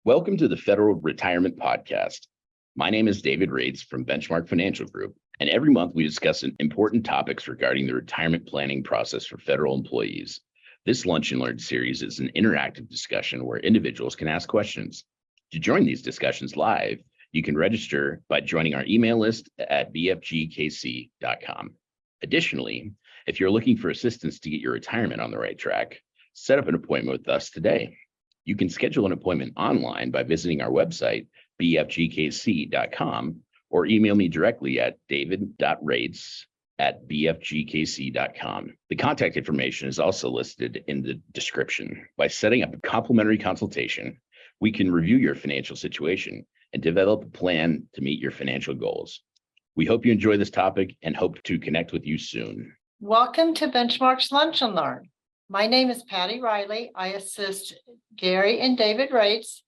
Welcome to the Federal Retirement Podcast. My name is David Rates from Benchmark Financial Group, and every month we discuss important topics regarding the retirement planning process for federal employees. This Lunch and Learn series is an interactive discussion where individuals can ask questions. To join these discussions live, you can register by joining our email list at BFGKC.com. Additionally, if you're looking for assistance to get your retirement on the right track, set up an appointment with us today. You can schedule an appointment online by visiting our website, bfgkc.com, or email me directly at david.rates@bfgkc.com. The contact information is also listed in the description. By setting up a complimentary consultation, we can review your financial situation and develop a plan to meet your financial goals. We hope you enjoy this topic and hope to connect with you soon. Welcome to Benchmark's Lunch and Learn. My name is Patty Riley. I assist Gary and David Rates.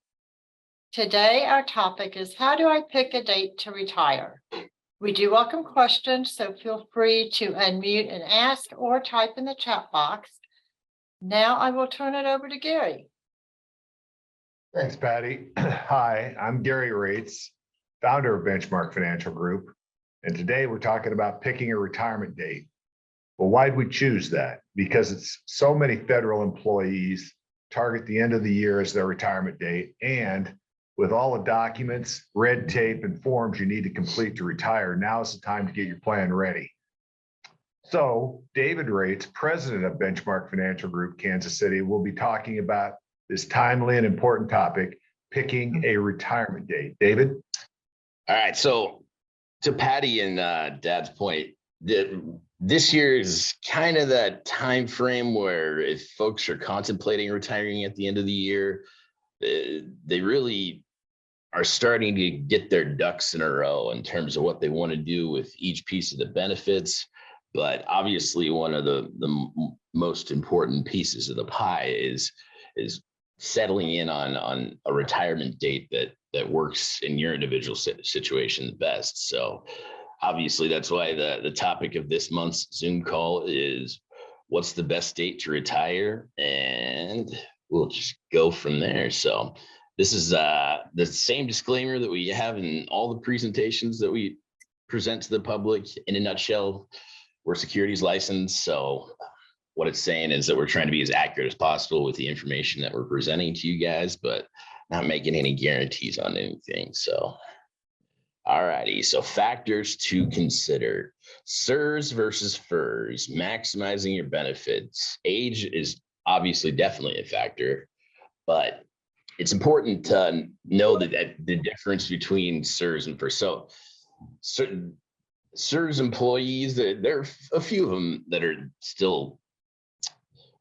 Today, our topic is how do I pick a date to retire? We do welcome questions, so feel free to unmute and ask or type in the chat box. Now I will turn it over to Gary. Thanks, Patty. Hi, I'm Gary Rates, founder of Benchmark Financial Group. And today we're talking about picking a retirement date. Well, why'd we choose that? Because it's so many federal employees target the end of the year as their retirement date. And with all the documents, red tape, and forms you need to complete to retire, now is the time to get your plan ready. So David Rates, president of Benchmark Financial Group, Kansas City, will be talking about this timely and important topic, picking a retirement date. David? All right, so to Patty and Dad's point, this year is kind of that time frame where if folks are contemplating retiring at the end of the year, they really are starting to get their ducks in a row in terms of what they want to do with each piece of the benefits. But obviously, one of the most important pieces of the pie is settling in on a retirement date that works in your individual situation the best. So obviously, that's why the topic of this month's Zoom call is what's the best date to retire? And we'll just go from there. So this is the same disclaimer that we have in all the presentations that we present to the public. In a nutshell, we're securities licensed. So what it's saying is that we're trying to be as accurate as possible with the information that we're presenting to you guys, but not making any guarantees on anything. So all righty, so factors to consider. CSRS versus FERS, maximizing your benefits. Age is obviously definitely a factor, but it's important to know that the difference between CSRS and FERS. So certain CSRS employees, there are a few of them that are still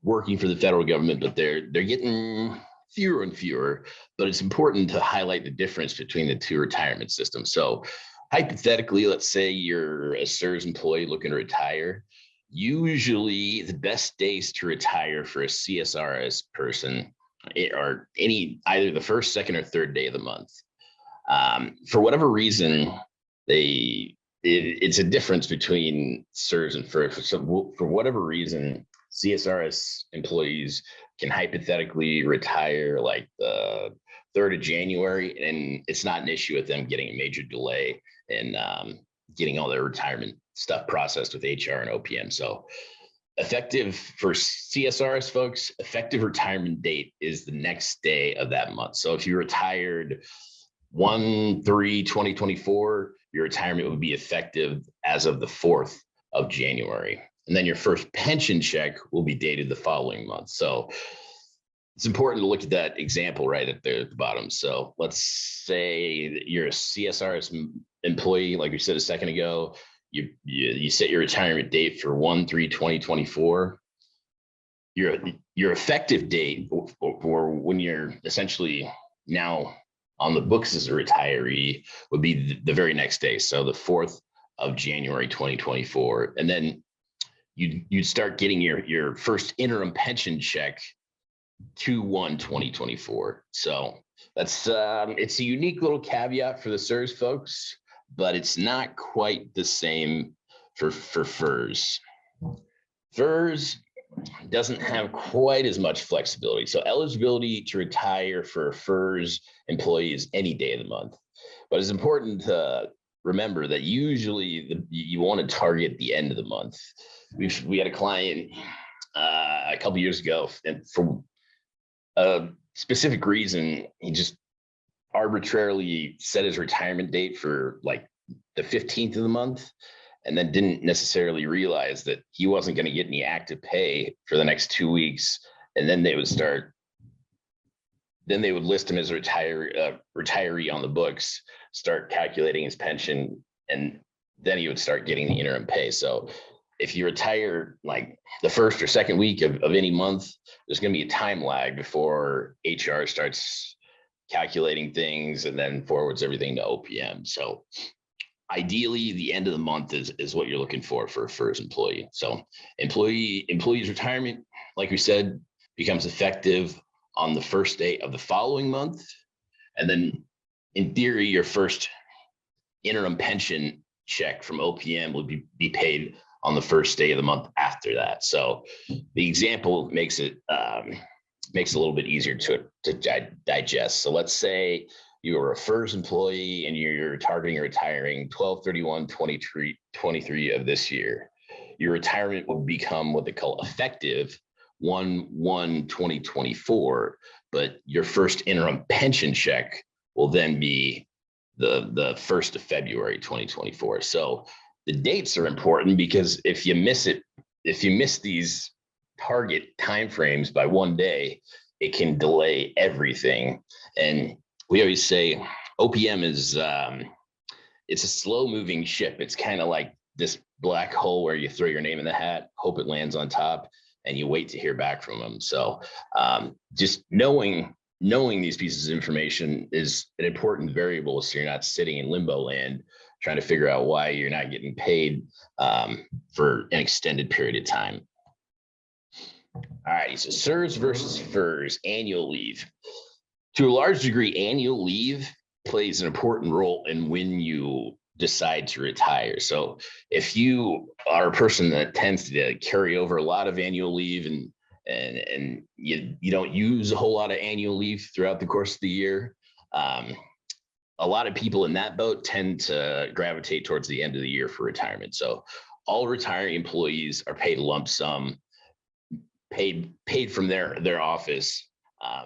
working for the federal government, but they're getting fewer and fewer, but it's important to highlight the difference between the two retirement systems. So hypothetically, let's say you're a CSRS employee looking to retire. Usually the best days to retire for a CSRS person are either the first, second, or third day of the month. For whatever reason, it's a difference between CSRS and FERS. So for whatever reason, CSRS employees can hypothetically retire like the 3rd of January, and it's not an issue with them getting a major delay in getting all their retirement stuff processed with HR and OPM. So effective for CSRS folks, effective retirement date is the next day of that month. So if you retired 1/3/2024, your retirement would be effective as of the 4th of January. And then your first pension check will be dated the following month. So it's important to look at that example right up there at the bottom. So let's say that you're a CSRS employee, like we said a second ago, you set your retirement date for 1/3/2024. Your effective date or when you're essentially now on the books as a retiree would be the very next day. So the 4th of January, 2024. And then you'd start getting your first interim pension check 2/1/2024. So that's it's a unique little caveat for the CSRS folks, but it's not quite the same for FERS. FERS doesn't have quite as much flexibility. So eligibility to retire for a FERS employee is any day of the month. But it's important to remember that usually you want to target the end of the month. We had a client a couple years ago, and for a specific reason, he just arbitrarily set his retirement date for like the 15th of the month, and then didn't necessarily realize that he wasn't going to get any active pay for the next 2 weeks. And then they would list him as a retiree on the books, start calculating his pension, and then he would start getting the interim pay. So if you retire like the first or second week of any month, there's going to be a time lag before HR starts calculating things and then forwards everything to OPM. So ideally, the end of the month is what you're looking for a FERS employee. So employee's retirement, like we said, becomes effective on the first day of the following month. And then in theory, your first interim pension check from OPM will be paid on the first day of the month after that. So the example makes it a little bit easier to digest. So let's say you are a FERS employee and you're targeting retiring 12/31/23 of this year. Your retirement will become what they call effective 1/1/2024, but your first interim pension check will then be the 1st of February 2024. So the dates are important because if you miss these target timeframes by one day, it can delay everything. And we always say OPM is it's a slow moving ship. It's kind of like this black hole where you throw your name in the hat, hope it lands on top, and you wait to hear back from them. So just knowing these pieces of information is an important variable, so you're not sitting in limbo land trying to figure out why you're not getting paid for an extended period of time. All right, so CSRS versus FERS, annual leave. To a large degree, annual leave plays an important role in when you decide to retire. So if you are a person that tends to carry over a lot of annual leave and you don't use a whole lot of annual leave throughout the course of the year, a lot of people in that boat tend to gravitate towards the end of the year for retirement. So all retiring employees are paid a lump sum, paid from their office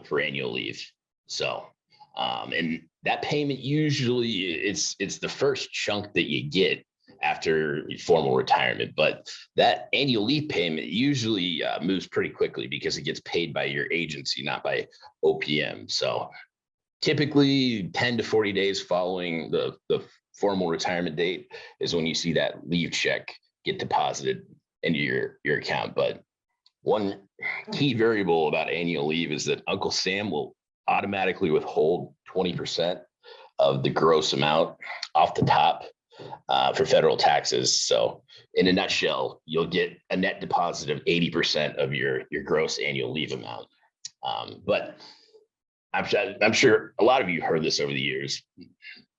for annual leave. So and that payment usually it's the first chunk that you get after formal retirement, but that annual leave payment usually moves pretty quickly because it gets paid by your agency, not by OPM. So typically 10 to 40 days following the formal retirement date is when you see that leave check get deposited into your account. But one key variable about annual leave is that Uncle Sam will automatically withhold 20% of the gross amount off the top for federal taxes. So in a nutshell, you'll get a net deposit of 80% of your gross annual leave amount. But I'm sure a lot of you heard this over the years.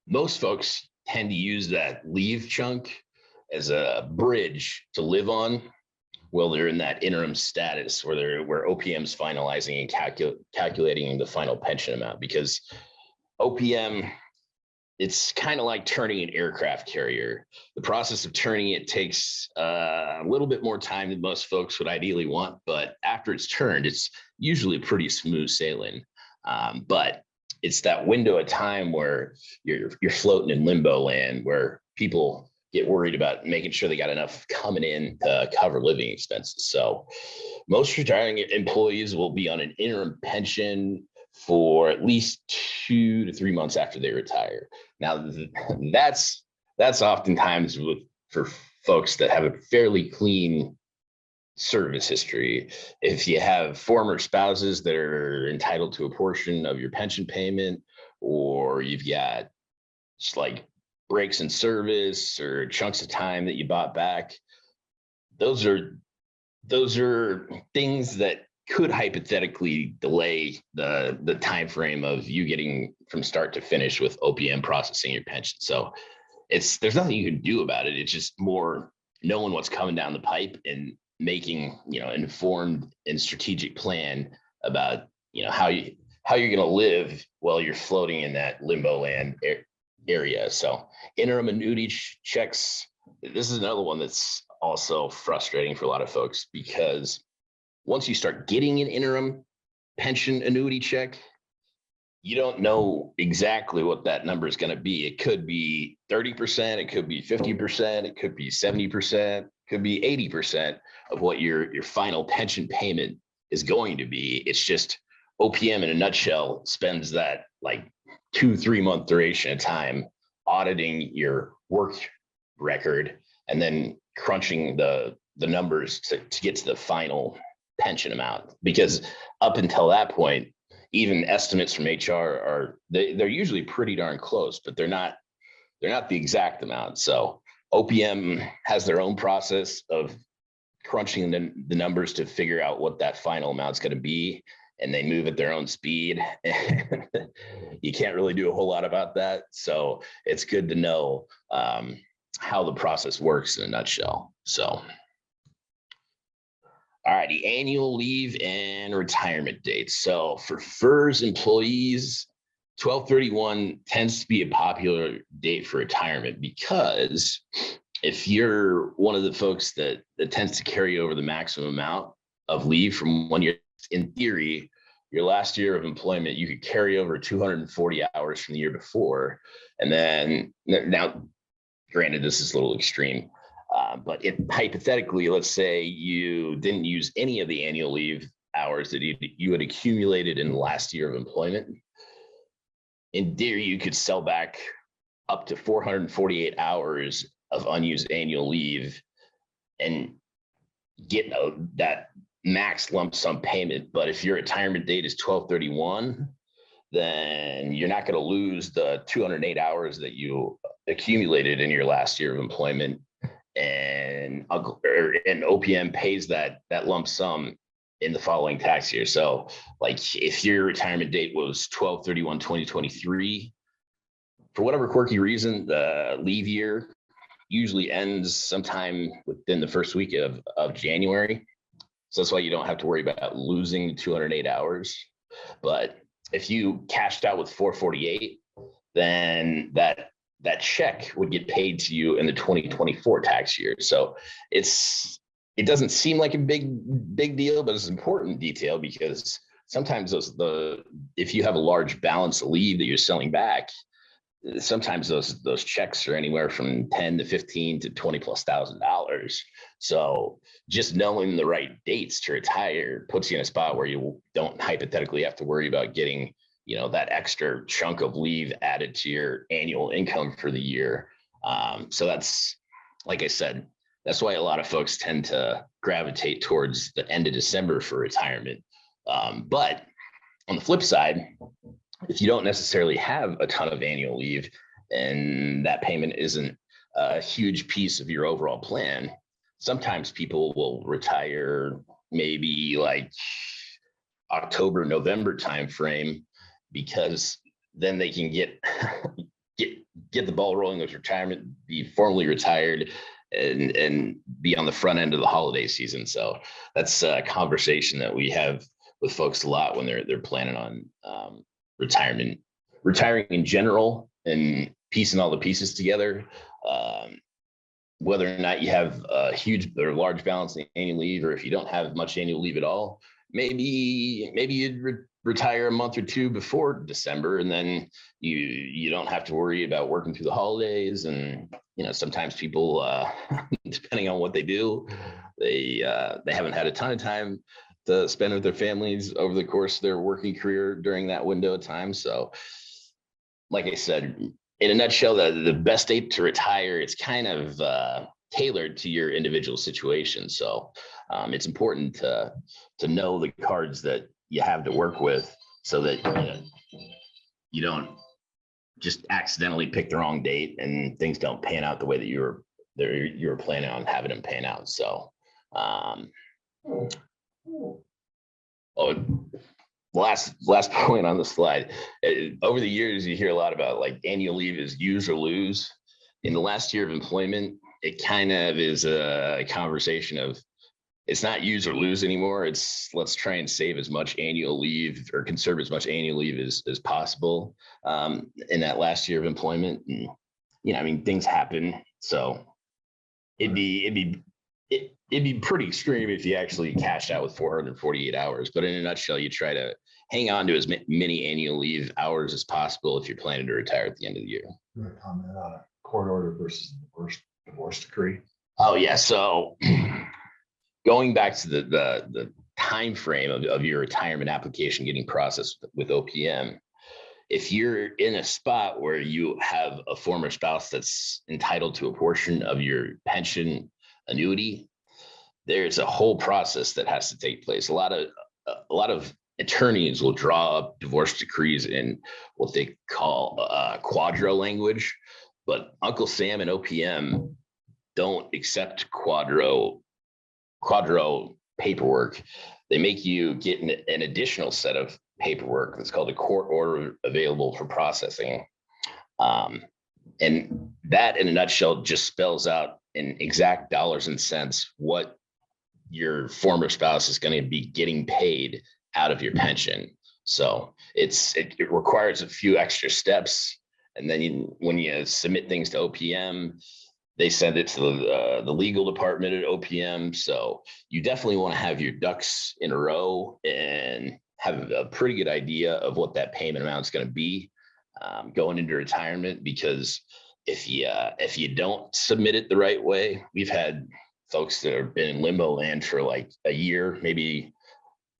Most folks tend to use that leave chunk as a bridge to live on while they're in that interim status where OPM's finalizing and calculating the final pension amount, because OPM, it's kind of like turning an aircraft carrier. The process of turning it takes a little bit more time than most folks would ideally want, but after it's turned, it's usually pretty smooth sailing. But it's that window of time where you're floating in limbo land, where people get worried about making sure they got enough coming in to cover living expenses. So most retiring employees will be on an interim pension for at least 2 to 3 months after they retire. Now, that's oftentimes for folks that have a fairly clean service history. If you have former spouses that are entitled to a portion of your pension payment, or you've got just like breaks in service or chunks of time that you bought back, those are things that could hypothetically delay the time frame of you getting from start to finish with OPM processing your pension. So there's nothing you can do about it. It's just more knowing what's coming down the pipe and making, informed and strategic plan about, how you're going to live while you're floating in that limbo land area. So interim annuity checks, this is another one that's also frustrating for a lot of folks, because once you start getting an interim pension annuity check, you don't know exactly what that number is going to be. It could be 30%, it could be 50%, it could be 70%, it could be 80% of what your final pension payment is going to be. It's just OPM in a nutshell spends that like 2-3 month duration of time auditing your work record and then crunching the numbers to get to the final pension amount. Because up until that point, even estimates from HR they're usually pretty darn close, but they're not the exact amount. So OPM has their own process of crunching the numbers to figure out what that final amount's going to be, and they move at their own speed. You can't really do a whole lot about that. So it's good to know how the process works in a nutshell. So, all righty, annual leave and retirement dates. So for FERS employees, 12/31 tends to be a popular date for retirement, because if you're one of the folks that tends to carry over the maximum amount of leave from 1 year, in theory, your last year of employment, you could carry over 240 hours from the year before. And then now, granted, this is a little extreme, but hypothetically, let's say you didn't use any of the annual leave hours that you had accumulated in the last year of employment. In theory, you could sell back up to 448 hours of unused annual leave and get that max lump sum payment. But if your retirement date is 12/31, then you're not going to lose the 208 hours that you accumulated in your last year of employment, and OPM pays that lump sum in the following tax year. So like if your retirement date was 12/31/2023, for whatever quirky reason, the leave year usually ends sometime within the first week of January. So that's why you don't have to worry about losing 208 hours. But if you cashed out with 448, then that check would get paid to you in the 2024 tax year. So it doesn't seem like a big deal, but it's an important detail, because sometimes if you have a large balance of leave that you're selling back, sometimes those checks are anywhere from 10 to 15 to 20 plus $1,000. So just knowing the right dates to retire puts you in a spot where you don't hypothetically have to worry about getting, that extra chunk of leave added to your annual income for the year. So that's, like I said, that's why a lot of folks tend to gravitate towards the end of December for retirement. But on the flip side, if you don't necessarily have a ton of annual leave and that payment isn't a huge piece of your overall plan, sometimes people will retire maybe like October, November timeframe, because then they can get the ball rolling with retirement, be formally retired, and be on the front end of the holiday season. So that's a conversation that we have with folks a lot when they're planning on retiring in general, and piecing all the pieces together. Whether or not you have a huge or large balance in annual leave, or if you don't have much annual leave at all, maybe you'd retire a month or two before December, and then you don't have to worry about working through the holidays. And sometimes people, depending on what they do, they haven't had a ton of time to spend with their families over the course of their working career during that window of time. So like I said, in a nutshell, the best date to retire, it's kind of tailored to your individual situation. So it's important to know the cards that you have to work with, so that you don't just accidentally pick the wrong date and things don't pan out the way that you were planning on having them pan out. So last point on the slide. Over the years, you hear a lot about like annual leave is use or lose. In the last year of employment, it kind of is a conversation of, it's not use or lose anymore. It's let's try and save as much annual leave or conserve as much annual leave as possible in that last year of employment. And, I mean, things happen. So it'd be pretty extreme if you actually cashed out with 448 hours. But in a nutshell, you try to hang on to as many annual leave hours as possible if you're planning to retire at the end of the year. You want to comment on a court order versus divorce decree? Oh yeah. So going back to the time frame of your retirement application getting processed with OPM, if you're in a spot where you have a former spouse that's entitled to a portion of your pension annuity, there's a whole process that has to take place. A lot of attorneys will draw up divorce decrees in what they call quadro language, but Uncle Sam and OPM don't accept quadro paperwork. They make you get an additional set of paperwork that's called a court order available for processing. And that in a nutshell just spells out in exact dollars and cents what your former spouse is going to be getting paid out of your pension. So it requires a few extra steps. And then when you submit things to OPM, they send it to the legal department at OPM. So you definitely want to have your ducks in a row and have a pretty good idea of what that payment amount is going to be going into retirement. Because if you don't submit it the right way, we've had folks that have been in limbo land for like a year, maybe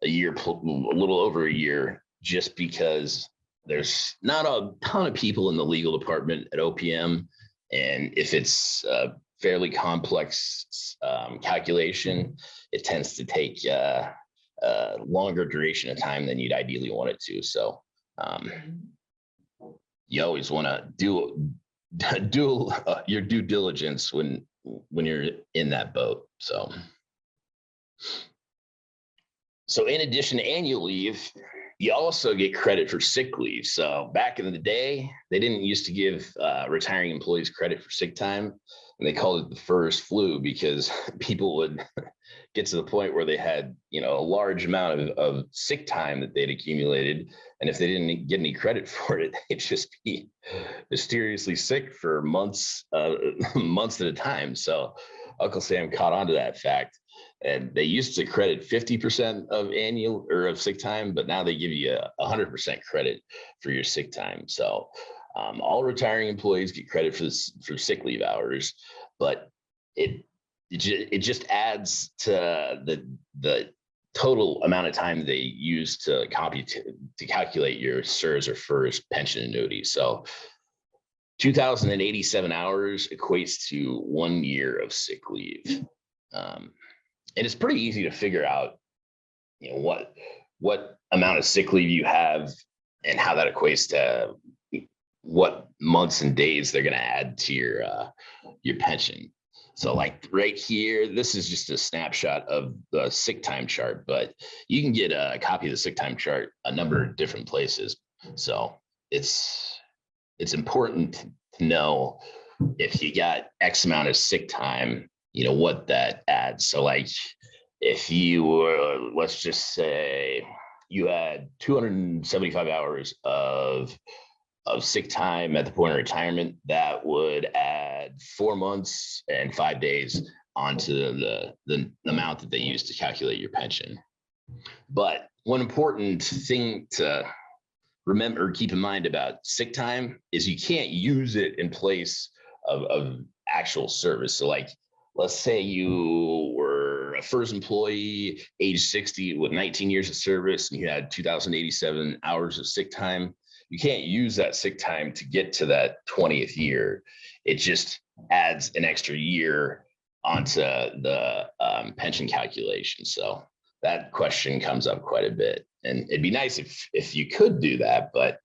a little over a year, just because there's not a ton of people in the legal department at OPM. And if it's a fairly complex calculation, it tends to take a longer duration of time than you'd ideally want it to. So you always want to do your due diligence when you're in that boat. So in addition to annual leave, you also get credit for sick leave. So back in the day, they didn't used to give retiring employees credit for sick time, and they called it the FERS flu because people would get to the point where they had, a large amount of sick time that they'd accumulated. And if they didn't get any credit for it, they'd just be mysteriously sick for months at a time. So Uncle Sam caught on to that fact. And they used to credit 50% of annual or of sick time, but now they give you 100% credit for your sick time. So all retiring employees get credit for sick leave hours, but it just adds to the total amount of time they use to calculate your CSRS or FERS pension annuity. So 2,087 hours equates to 1 year of sick leave. And it's pretty easy to figure out, what amount of sick leave you have and how that equates to what months and days they're going to add to your pension. So like right here, this is just a snapshot of the sick time chart, but you can get a copy of the sick time chart a number of different places. So it's important to know if you got X amount of sick time, what that adds. So like if you were, let's just say you had 275 hours of sick time at the point of retirement, that would add 4 months and 5 days onto the amount that they use to calculate your pension. But one important thing to remember or keep in mind about sick time is you can't use it in place of actual service. So like, let's say you were a FERS employee, age 60 with 19 years of service, and you had 2,087 hours of sick time. You can't use that sick time to get to that 20th year. It just adds an extra year onto the pension calculation. So that question comes up quite a bit. And it'd be nice if you could do that, but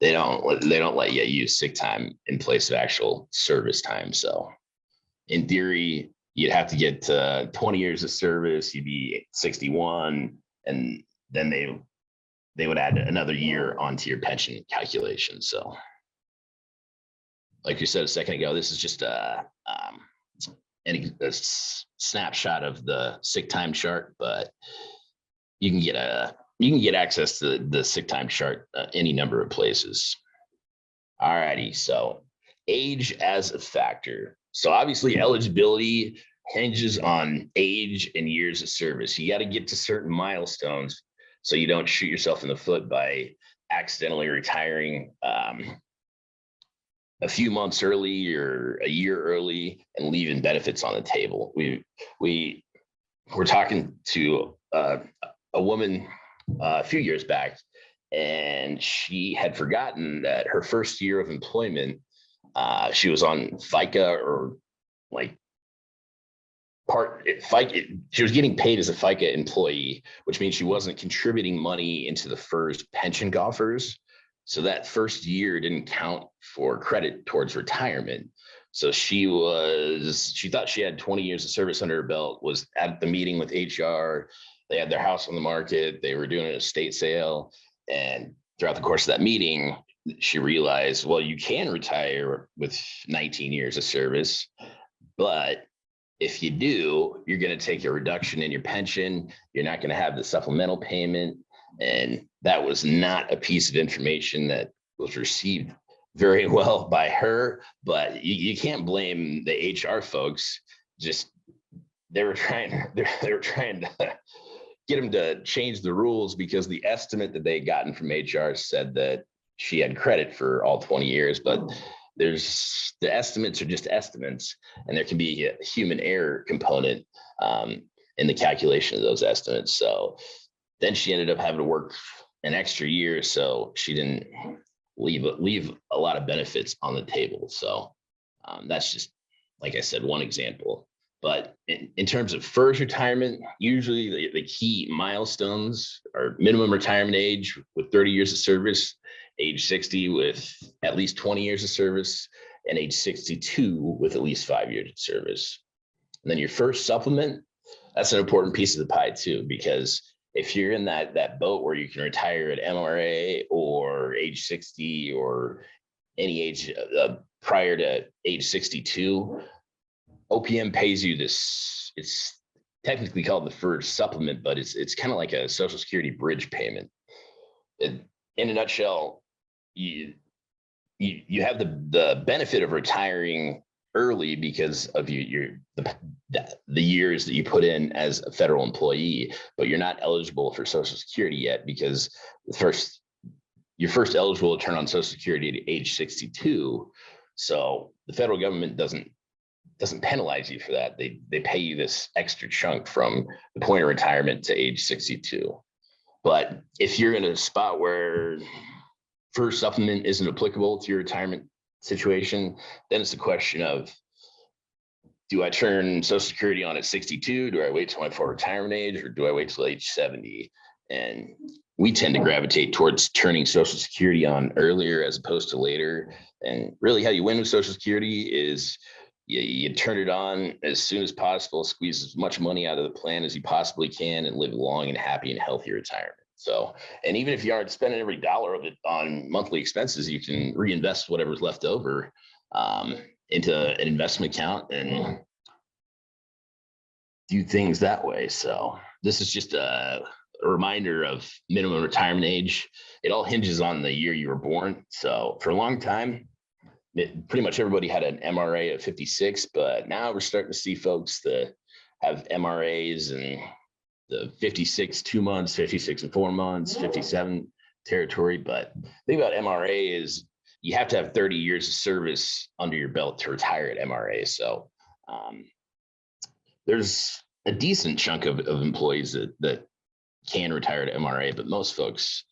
they don't let you use sick time in place of actual service time. So in theory, you'd have to get 20 years of service, you'd be 61, and then they would add another year onto your pension calculation. So like you said a second ago, this is just an snapshot of the sick time chart, but you can get access to the sick time chart any number of places. All righty, so age as a factor. So obviously eligibility hinges on age and years of service. You got to get to certain milestones so you don't shoot yourself in the foot by accidentally retiring a few months early or a year early and leaving benefits on the table. We were talking to a woman a few years back, and she had forgotten that her first year of employment, she was on FICA or like FICA. She was getting paid as a FICA employee, which means she wasn't contributing money into the FERS pension coffers. So that first year didn't count for credit towards retirement. So she thought she had 20 years of service under her belt, was at the meeting with HR. They had their house on the market. They were doing an estate sale. And throughout the course of that meeting, she realized, well, you can retire with 19 years of service, but if you do, you're going to take a reduction in your pension. You're not going to have the supplemental payment. And that was not a piece of information that was received very well by her, but you can't blame the HR folks. Just they were trying to get them to change the rules because the estimate that they had gotten from HR said that she had credit for all 20 years, but the estimates are just estimates, and there can be a human error component in the calculation of those estimates. So then she ended up having to work an extra year, so she didn't leave a lot of benefits on the table. So that's just, like I said, one example. But in terms of FERS retirement, usually the key milestones are minimum retirement age with 30 years of service, age 60 with at least 20 years of service, and age 62 with at least 5 years of service. And then your first supplement, that's an important piece of the pie too, because if you're in that boat where you can retire at MRA or age 60 or any age prior to age 62, OPM pays you this. It's technically called the FERS supplement, but it's kind of like a Social Security bridge payment. In a nutshell, you have the benefit of retiring early because of the years that you put in as a federal employee, but you're not eligible for Social Security yet because you're first eligible to turn on Social Security at age 62. So the federal government doesn't penalize you for that. They pay you this extra chunk from the point of retirement to age 62. But if you're in a spot where FERS supplement isn't applicable to your retirement situation, then it's a question of, do I turn Social Security on at 62? Do I wait till my full retirement age, or do I wait till age 70? And we tend to gravitate towards turning Social Security on earlier as opposed to later. And really how you win with Social Security is you turn it on as soon as possible, squeeze as much money out of the plan as you possibly can, and live a long and happy and healthy retirement. So, and even if you aren't spending every dollar of it on monthly expenses, you can reinvest whatever's left over into an investment account and do things that way. So this is just a reminder of minimum retirement age. It all hinges on the year you were born. So for a long time, pretty much everybody had an MRA at 56, but now we're starting to see folks that have MRAs and the 56 2 months, 56 and 4 months, 57 territory. But the thing about MRA is you have to have 30 years of service under your belt to retire at MRA. So there's a decent chunk of employees that can retire at MRA, but most folks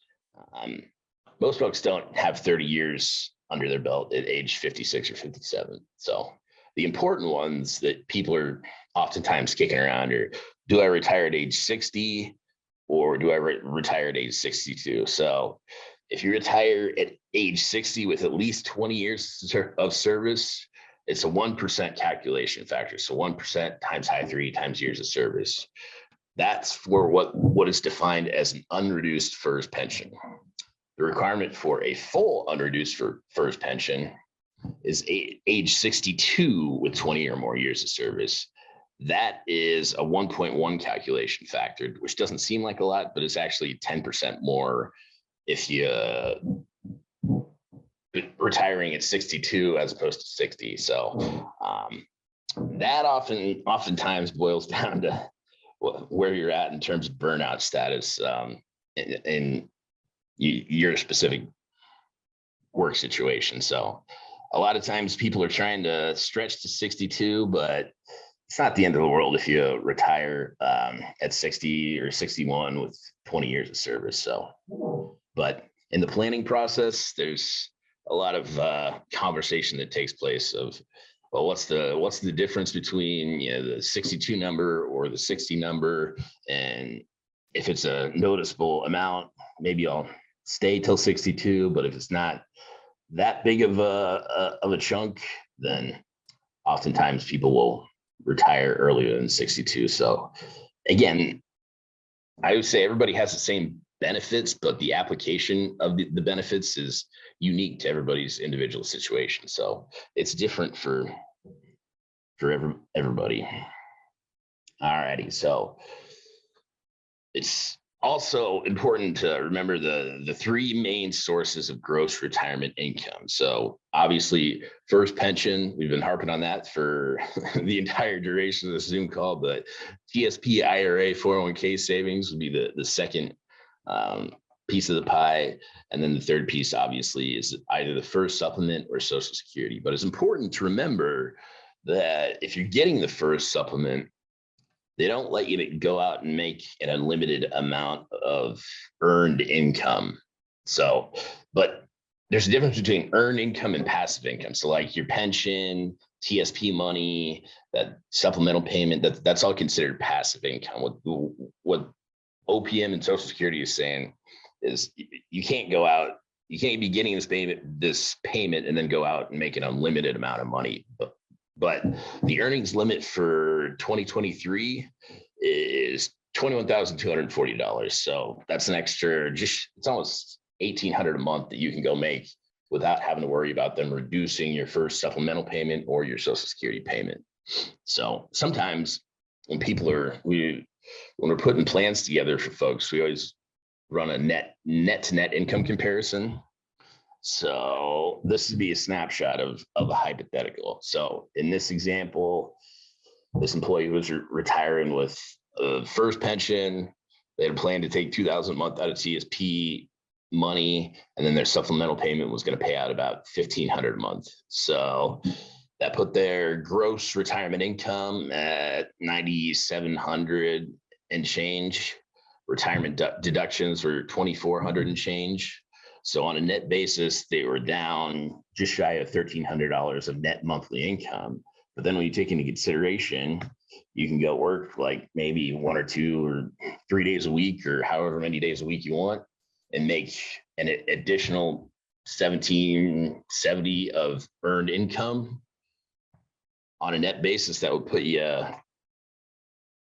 don't have 30 years under their belt at age 56 or 57. So the important ones that people are oftentimes kicking around are, do I retire at age 60 or do I retire at age 62? So if you retire at age 60 with at least 20 years of service, it's a 1% calculation factor. So 1% times high 3 times years of service. That's for what is defined as an unreduced FERS pension. The requirement for a full unreduced FERS pension is age 62 with 20 or more years of service. That is a 1.1 calculation factor, which doesn't seem like a lot, but it's actually 10% more if you retiring at 62 as opposed to 60. So that oftentimes boils down to where you're at in terms of burnout status in your specific work situation. So a lot of times people are trying to stretch to 62, but it's not the end of the world if you retire at 60 or 61 with 20 years of service. So, but in the planning process, there's a lot of conversation that takes place of, well, what's the difference between the 62 number or the 60 number? And if it's a noticeable amount, maybe I'll stay till 62. But if it's not that big of a chunk, then oftentimes people will retire earlier than 62. So again, I would say everybody has the same benefits, but the application of the benefits is unique to everybody's individual situation. So it's different for everybody. All righty. So it's also important to remember the three main sources of gross retirement income. So obviously, first pension, we've been harping on that for the entire duration of the Zoom call, but TSP, IRA, 401k savings would be the second piece of the pie. And then the third piece, obviously, is either the FERS supplement or Social Security. But it's important to remember that if you're getting the FERS supplement, they don't let you go out and make an unlimited amount of earned income. So, but there's a difference between earned income and passive income. So like your pension, TSP money, that supplemental payment, that's all considered passive income. What OPM and Social Security is saying is you can't go out, you can't be getting this payment and then go out and make an unlimited amount of money. But the earnings limit for 2023 is $21,240. So that's an extra, it's almost $1,800 a month that you can go make without having to worry about them reducing your first supplemental payment or your Social Security payment. So sometimes when we're putting plans together for folks, we always run a net to net income comparison. So this would be a snapshot of a hypothetical. So in this example, this employee was retiring with a first pension. They had a plan to take $2,000 a month out of TSP money, and then their supplemental payment was going to pay out about $1,500 a month. So that put their gross retirement income at $9,700 and change. Retirement deductions were $2,400 and change. So on a net basis, they were down just shy of $1,300 of net monthly income. But then when you take into consideration, you can go work like maybe 1 or 2 or 3 days a week or however many days a week you want and make an additional $1,770 of earned income on a net basis. That would put you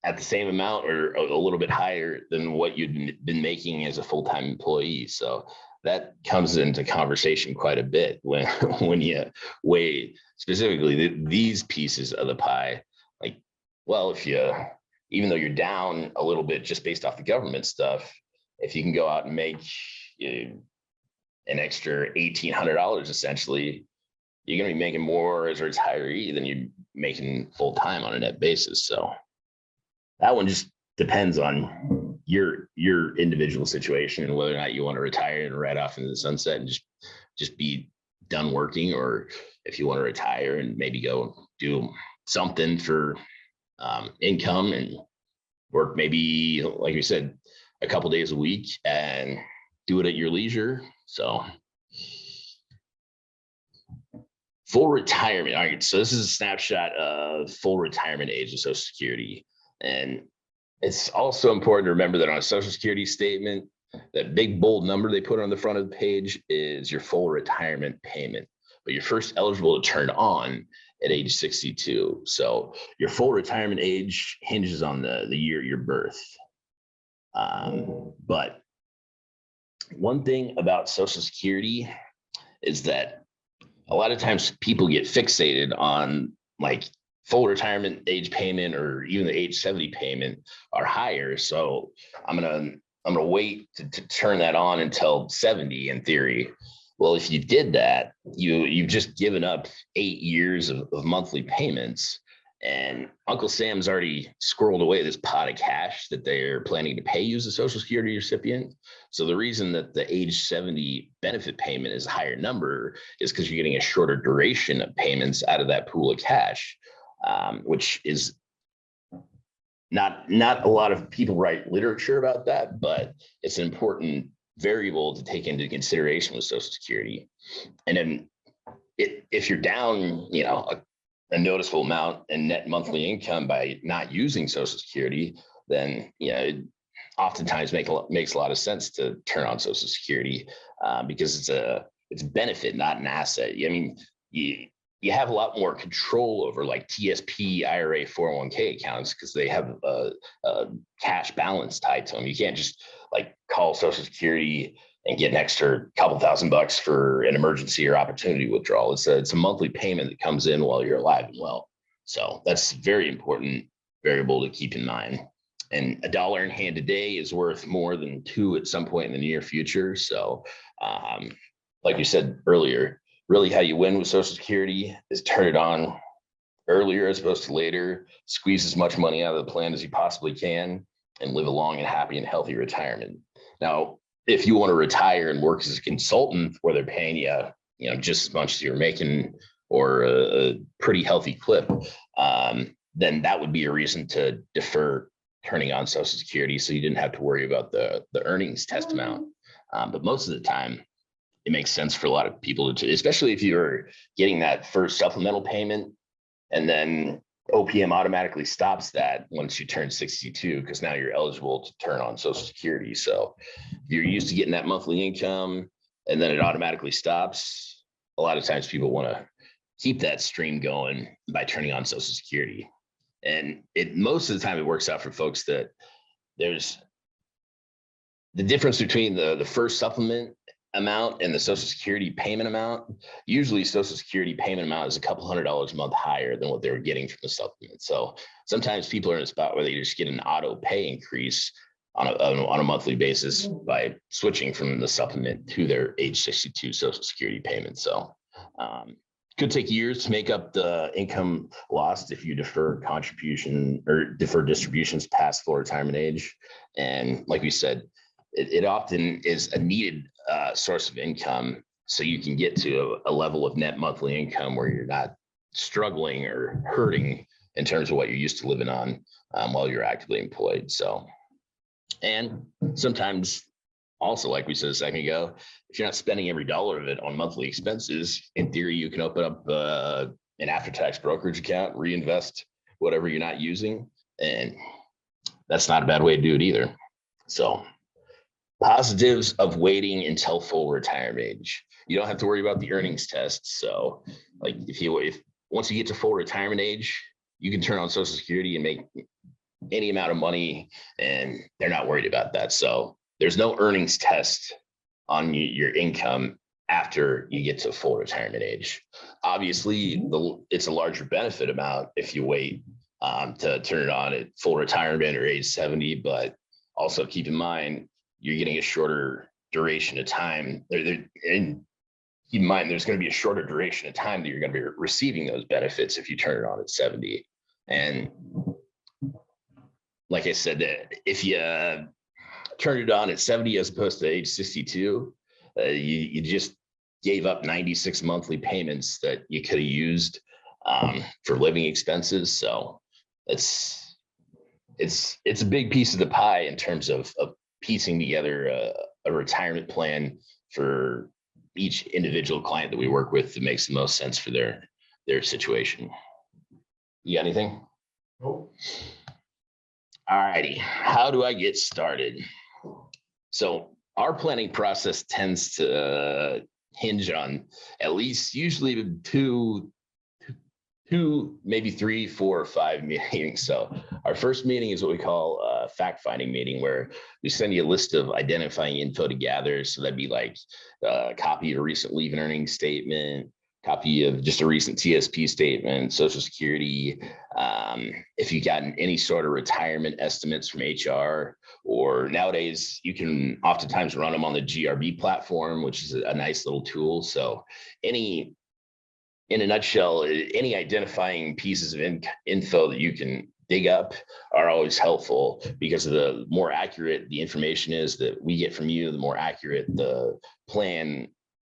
at the same amount or a little bit higher than what you'd been making as a full-time employee. So that comes into conversation quite a bit when you weigh specifically these pieces of the pie. Like, well, even though you're down a little bit just based off the government stuff, if you can go out and make an extra $1,800, essentially, you're going to be making more as a retiree than you're making full time on a net basis. So that one just depends on your individual situation and whether or not you want to retire and ride off into the sunset and just be done working, or if you want to retire and maybe go do something for income and work maybe, like we said, a couple days a week and do it at your leisure. So full retirement. All right, so this is a snapshot of full retirement age of Social Security. And it's also important to remember that on a Social Security statement, that big bold number they put on the front of the page is your full retirement payment, but you're first eligible to turn on at age 62. So your full retirement age hinges on the year of your birth. But one thing about Social Security is that a lot of times people get fixated on like full retirement age payment or even the age 70 payment are higher. So I'm gonna wait to turn that on until 70 in theory. Well, if you did that, you've just given up 8 years of monthly payments. And Uncle Sam's already squirreled away this pot of cash that they're planning to pay you as a Social Security recipient. So the reason that the age 70 benefit payment is a higher number is because you're getting a shorter duration of payments out of that pool of cash, which is not a lot of people write literature about that, but it's an important variable to take into consideration with Social Security. And then if you're down, a noticeable amount in net monthly income by not using Social Security, then it oftentimes makes a lot of sense to turn on Social Security because it's a benefit, not an asset. I mean, you have a lot more control over like TSP, IRA, 401k accounts because they have a cash balance tied to them. You can't just like call Social Security and get an extra couple $1,000 for an emergency or opportunity withdrawal. It's a monthly payment that comes in while you're alive and well. So that's a very important variable to keep in mind. And $1 in hand today is worth more than $2 at some point in the near future. So like you said earlier, really how you win with Social Security is turn it on earlier as opposed to later, squeeze as much money out of the plan as you possibly can, and live a long and happy and healthy retirement. Now, if you want to retire and work as a consultant where they're paying you, just as much as you're making or a pretty healthy clip, then that would be a reason to defer turning on Social Security so you didn't have to worry about the earnings test amount. But most of the time, it makes sense for a lot of people to, especially if you're getting that first supplemental payment and then OPM automatically stops that once you turn 62, because now you're eligible to turn on Social Security. So if you're used to getting that monthly income and then it automatically stops, a lot of times people want to keep that stream going by turning on Social Security. And most of the time it works out for folks that there's the difference between the first supplement amount and the Social Security payment amount. Usually Social Security payment amount is a couple $100 a month higher than what they were getting from the supplement. So sometimes people are in a spot where they just get an auto pay increase on a monthly basis by switching from the supplement to their age 62 Social Security payment. So could take years to make up the income lost if you defer contribution or defer distributions past full retirement age. And like we said, it often is a needed source of income so you can get to a level of net monthly income where you're not struggling or hurting in terms of what you're used to living on while you're actively employed. So, and sometimes also, like we said a second ago, if you're not spending every dollar of it on monthly expenses, in theory, you can open up an after-tax brokerage account, reinvest whatever you're not using, and that's not a bad way to do it either. So positives of waiting until full retirement age. You don't have to worry about the earnings test. So like if once you get to full retirement age, you can turn on Social Security and make any amount of money and they're not worried about that. So there's no earnings test on your income after you get to full retirement age. Obviously, it's a larger benefit amount if you wait to turn it on at full retirement or age 70, but also keep in mind, you're getting a shorter duration of time. And keep in mind, there's going to be a shorter duration of time that you're going to be receiving those benefits if you turn it on at 70. And like I said, if you turn it on at 70 as opposed to age 62, you just gave up 96 monthly payments that you could have used for living expenses. So it's a big piece of the pie in terms of piecing together a retirement plan for each individual client that we work with that makes the most sense for their situation. You got anything? Nope. All righty. How do I get started? So our planning process tends to hinge on at least usually two, maybe 3, 4, or 5 meetings. So our first meeting is what we call a fact-finding meeting, where we send you a list of identifying info to gather. So that'd be like a copy of a recent leave and earnings statement, copy of just a recent TSP statement, Social Security. If you got any sort of retirement estimates from HR, or nowadays you can oftentimes run them on the GRB platform, which is a nice little tool. So in a nutshell, any identifying pieces of info that you can dig up are always helpful, because the more accurate the information is that we get from you, the more accurate the plan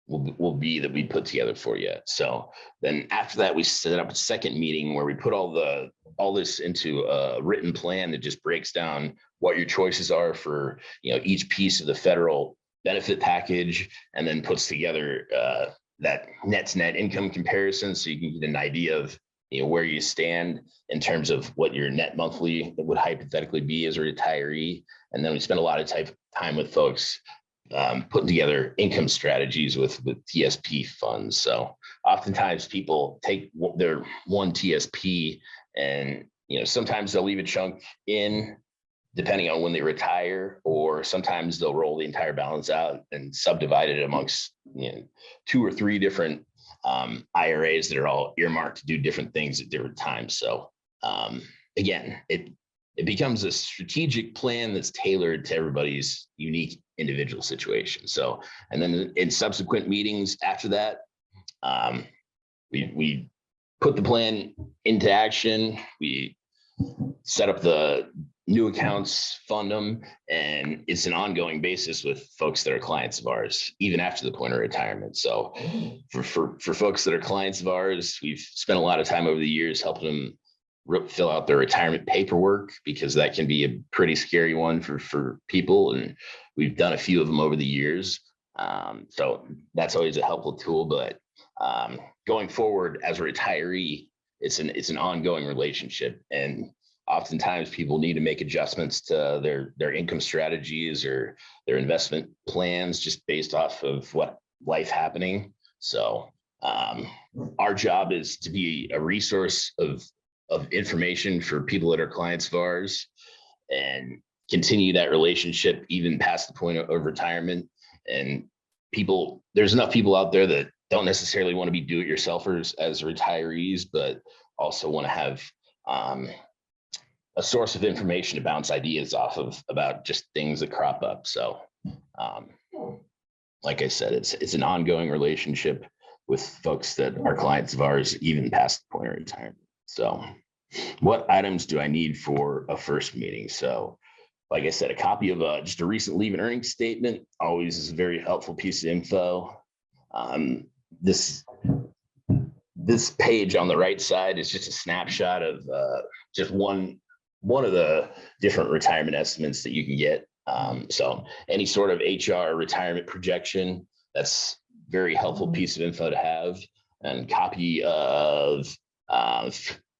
will be that we put together for you. So then after that, we set up a second meeting where we put all this into a written plan that just breaks down what your choices are for each piece of the federal benefit package, and then puts together that net to net income comparison, so you can get an idea of where you stand in terms of what your net monthly would hypothetically be as a retiree. And then we spend a lot of time with folks putting together income strategies with TSP funds. So oftentimes people take their one TSP, and sometimes they'll leave a chunk in depending on when they retire, or sometimes they'll roll the entire balance out and subdivide it amongst 2 or 3 different IRAs that are all earmarked to do different things at different times. So again, it becomes a strategic plan that's tailored to everybody's unique individual situation. So, and then in subsequent meetings after that, we put the plan into action. We set up the new accounts, fund them, and it's an ongoing basis with folks that are clients of ours, even after the point of retirement. So for folks that are clients of ours, we've spent a lot of time over the years helping them fill out their retirement paperwork, because that can be a pretty scary one for people. And we've done a few of them over the years. So that's always a helpful tool. But going forward as a retiree, it's an ongoing relationship. And oftentimes people need to make adjustments to their income strategies or their investment plans just based off of what life happening. So our job is to be a resource of information for people that are clients of ours, and continue that relationship even past the point of retirement. And there's enough people out there that don't necessarily want to be do-it-yourselfers as retirees, but also want to have a source of information to bounce ideas off of about just things that crop up. So like I said, it's an ongoing relationship with folks that are clients of ours, even past the point of retirement. So what items do I need for a first meeting? So like I said, a copy of just a recent leave and earnings statement always is a very helpful piece of info. This page on the right side is just a snapshot of just one of the different retirement estimates that you can get. So any sort of HR retirement projection, that's very helpful piece of info to have. And copy of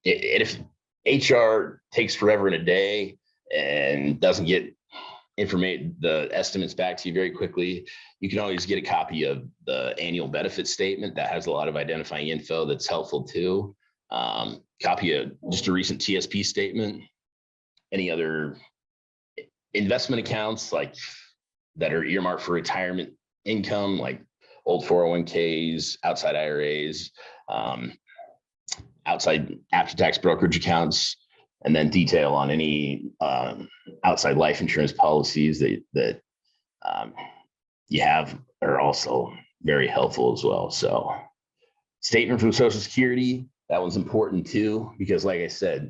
if HR takes forever and a day and doesn't get the estimates back to you very quickly, you can always get a copy of the annual benefit statement that has a lot of identifying info that's helpful too. Copy of just a recent TSP statement. Any other investment accounts that are earmarked for retirement income, like old 401ks, outside IRAs, outside after-tax brokerage accounts, and then detail on any outside life insurance policies that you have are also very helpful as well. So statement from Social Security, that one's important too, because like I said,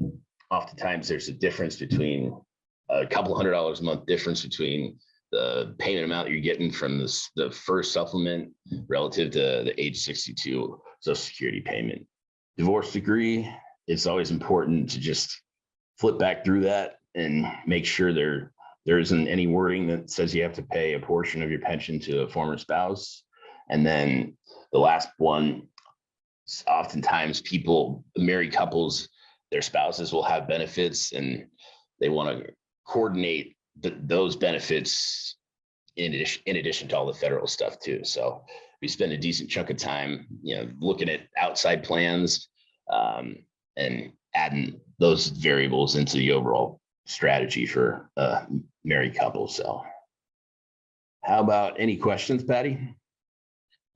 oftentimes there's a difference between a couple $100 a month difference between the payment amount you're getting from the first supplement relative to the age 62 Social Security payment. Divorce decree, it's always important to just flip back through that and make sure there isn't any wording that says you have to pay a portion of your pension to a former spouse. And then the last one, oftentimes married couples, their spouses will have benefits and they want to coordinate those benefits in addition to all the federal stuff too. So we spend a decent chunk of time, looking at outside plans and adding those variables into the overall strategy for married couples. So how about any questions, Patty?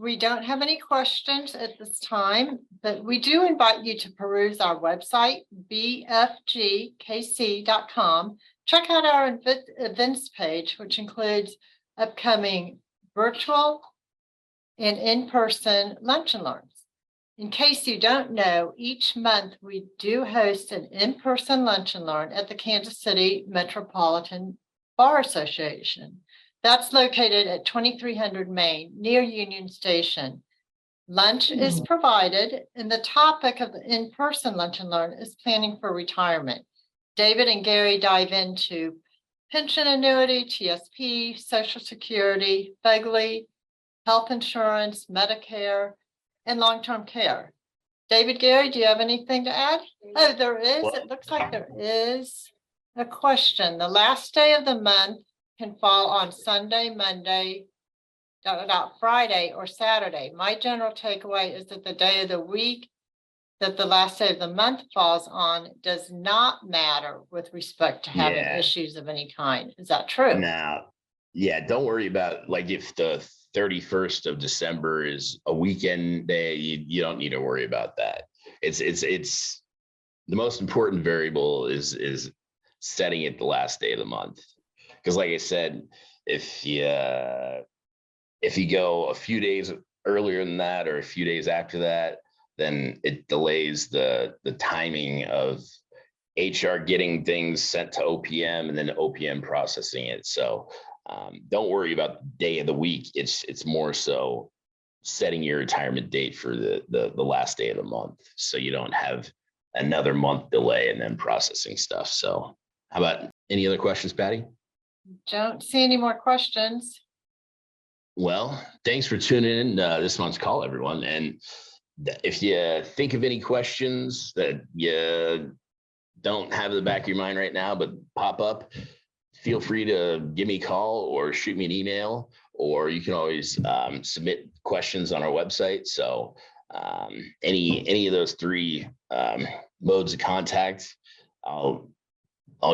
We don't have any questions at this time, but we do invite you to peruse our website, BFGKC.com. Check out our events page, which includes upcoming virtual and in-person lunch and learns. In case you don't know, each month we do host an in-person lunch and learn at the Kansas City Metropolitan Bar Association. That's located at 2300 Main near Union Station. Lunch is provided, and the topic of the in-person lunch and learn is planning for retirement. David and Gary dive into pension annuity, TSP, Social Security, FEGLI, health insurance, Medicare, and long-term care. David, Gary, do you have anything to add? Oh, there is. It looks like there is a question. The last day of the month can fall on Sunday, Monday, Friday, or Saturday. My general takeaway is that the day of the week that the last day of the month falls on does not matter with respect to having issues of any kind. Is that true? Now, yeah, don't worry about like if the 31st of December is a weekend day, you don't need to worry about that. It's the most important variable is setting it the last day of the month. Because like I said, if you go a few days earlier than that or a few days after that, then it delays the timing of HR getting things sent to OPM and then OPM processing it. So don't worry about the day of the week. It's more so setting your retirement date for the last day of the month, so you don't have another month delay and then processing stuff. So how about any other questions, Patty? Don't see any more questions. Well, thanks for tuning in this month's call, everyone. And if you think of any questions that you don't have in the back of your mind right now, but pop up, feel free to give me a call or shoot me an email, or you can always submit questions on our website. So any of those three modes of contact, I'll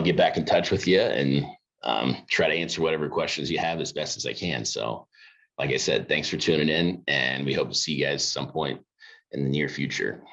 get back in touch with you and try to answer whatever questions you have as best as I can. So like I said, thanks for tuning in, and we hope to see you guys some point in the near future.